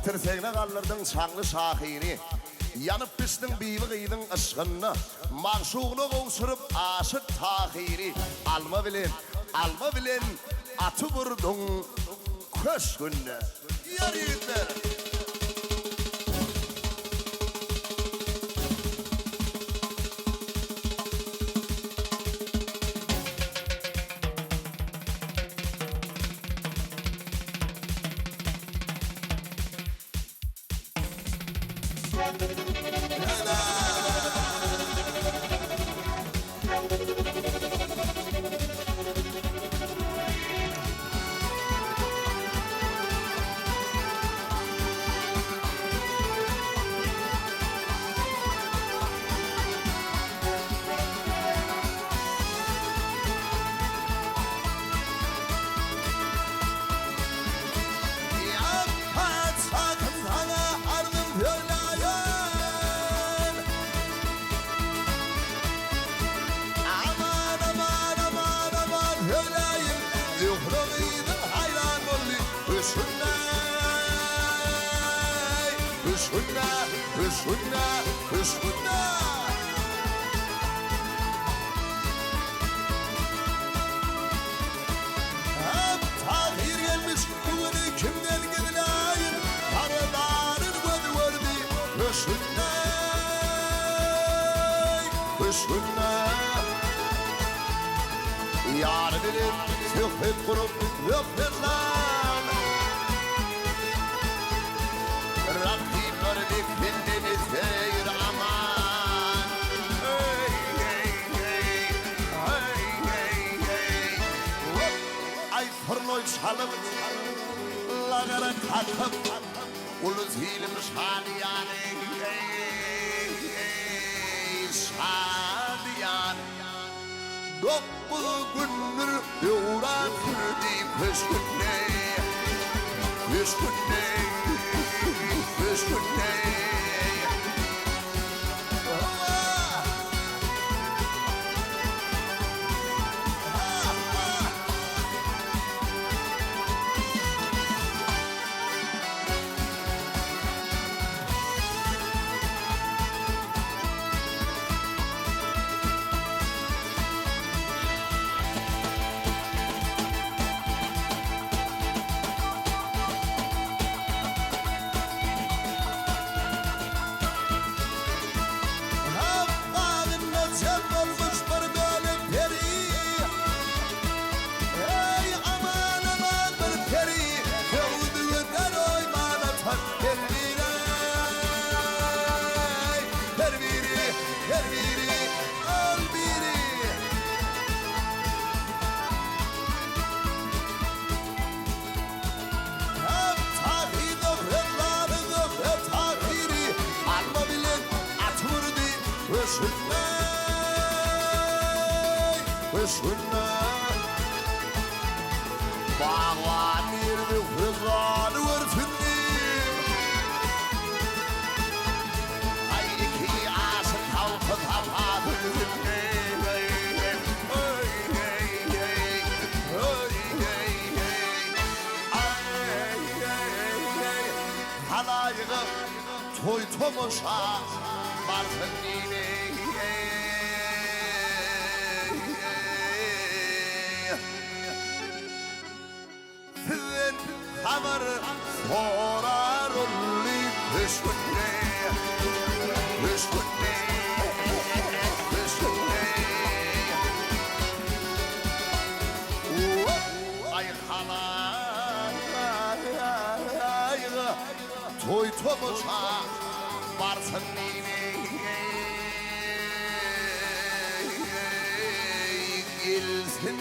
Tirseğine kaldırdın çanlı şahini. Yanıp piştin bivi kıydın ışkınını. Mağşuğunu kovsurup aşık tahiri. Alma bilin atı vurdun köş gününe. Yar yiğitler. Hüsnüne hep tahir gelmiş bugünü kimden gidinayın Karıların gördü Hüsnüne Yar bilip tühfet kurup öpmez lan Rabbim gördük bildiniz hayır aman Ay fırnoy çalıp lagara kalkıp ulu zilim şadiyane şadiyane Dokuz gündür yoğratırdı peşkünne Hüsnüne Bağlan yerde hızlanı örtündim Ay iki aşık halkı kapadırdım Halayığı toy tomuşa varsın yine Haber sorar olli Hüsnüne Ay halayı toy tomuşa varsın yine Gelsin